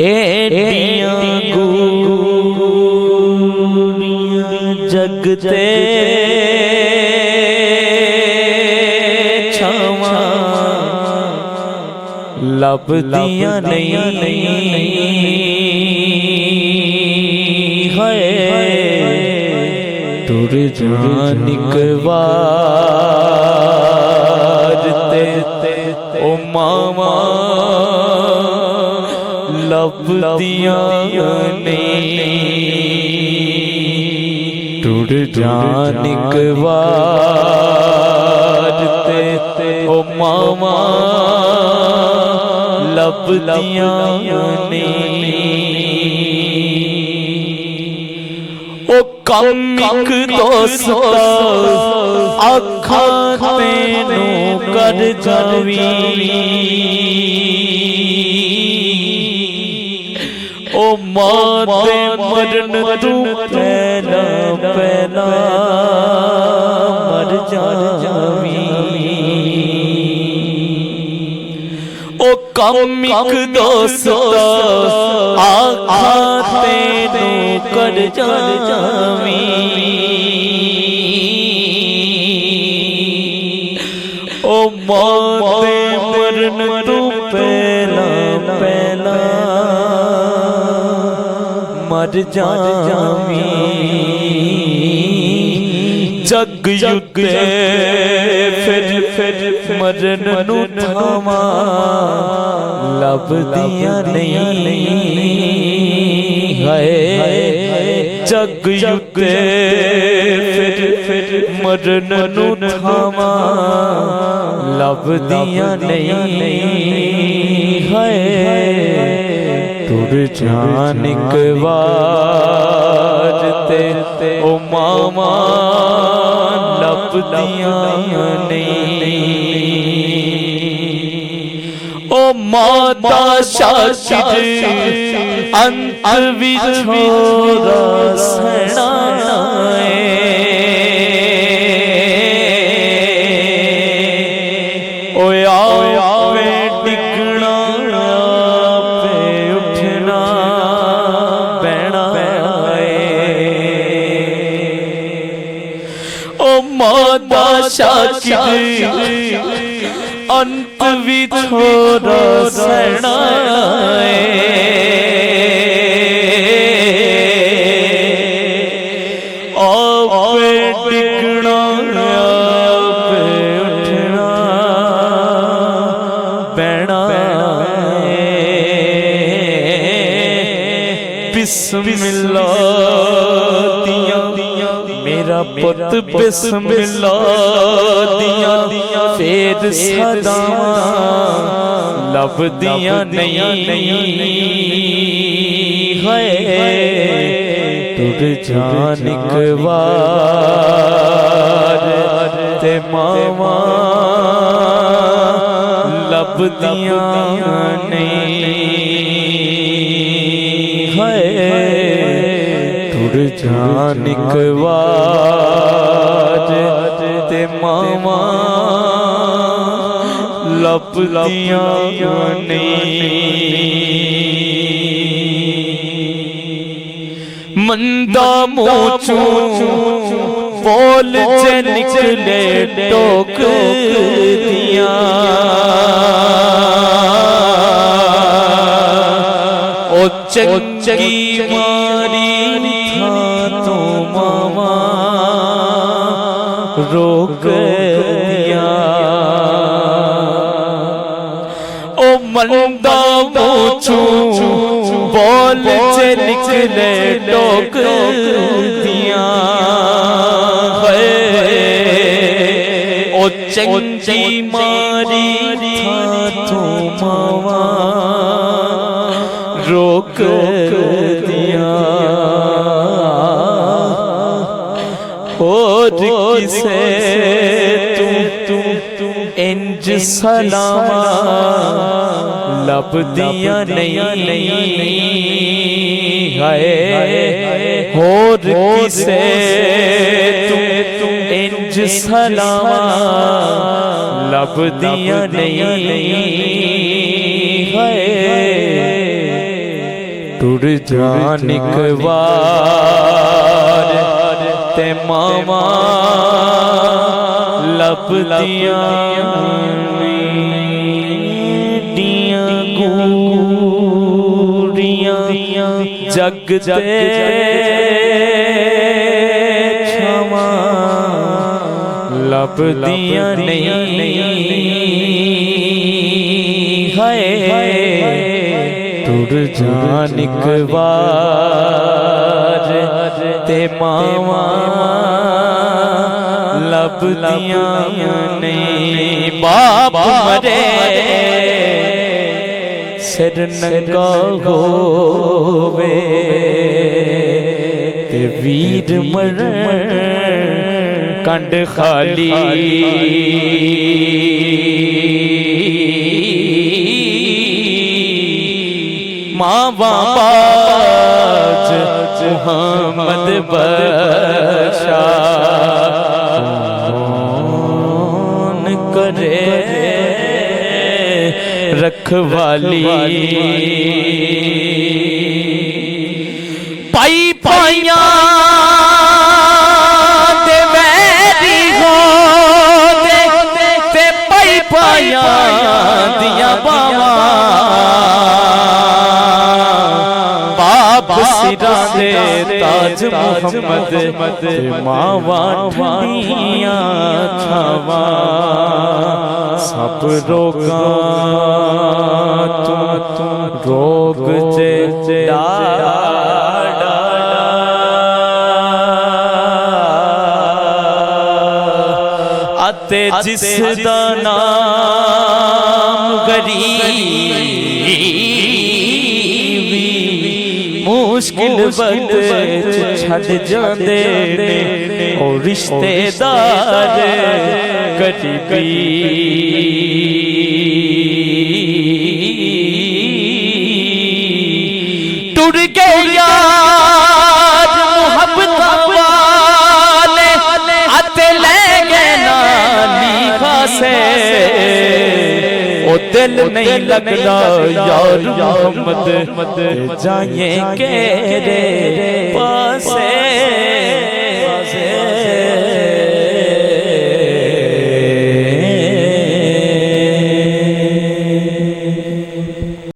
एडियां गूरियां जगते छावा लभदियां नहीं है तुर जानिकवारते ओ मामा लभदियां नहीं तुर जानिकवारते ओ मामा लभदियां नहीं ओ कमिक दोस्ता अखां तेनू कर जावी ओ माते मरन तू पहला पहला मर जावी ओ कमिक दोस्ता आखा तेनू कर जावी ओ माते मरन तू पहला पहला मर जावी जग युते फिर मरन नू थावा लभदियां नहीं है जग युते फिर मरन नू थावा लभदियां नहीं है तुर जानिकवारते ओ मामा लभदियां नहीं ओ माता शाकिर अंत विछोरा सैनाए ओ आवे टिकना पे उठना बैना ओ माता शाकिर अंत विछोरा सैनाए आपे टिकना पे उठना बैना बिस्मिल्लाह दिया मेरा पुत बिस्मिल्लाह दिया फेर सदावा लभदियां नहीं है तुर जानिकवारते मामा लभदियां नहीं है तुर जानिकवारते मामा लभदियां नहीं मंदा मुँह बोल जे निकले टोक दिया ओ चंगी मारी था तो मामा रोक दिया ओ मंदा मुँह बोल जे निकले टोक दिया ओ चंगी मारी था तो मामा रोक दिया और किसे तू इंज सलामा लभदियां नहीं है और किसे तू इंज सलामा लभदियां नहीं है टुर जान एक बार ते मावा लभदियां जग ते क्षमा लभदियां नहीं है टुर जान एक बार ते मावा लभदियां नहीं। बाप मरे सिर नंगा होवे ते वीर मरण कंड खाली माँ बाज मुहम्मद बशा करे रखवाली पाई पाइया ते वैरी हो ते पाई पाइया दिया बावा बाप सिरा दे ताज मुहम्मद मावा ठंडिया छावा सब रोगा रोग जे आते जिस दा नाम गरीबी मुश्किल वक्त छड़ जांदे ने और रिश्तेदार गरीबी टुर गए यार मुहब्बत वाले आते ले गए नाली खासे ओ दिल नहीं लगता यार मोहम्मद जाए के रे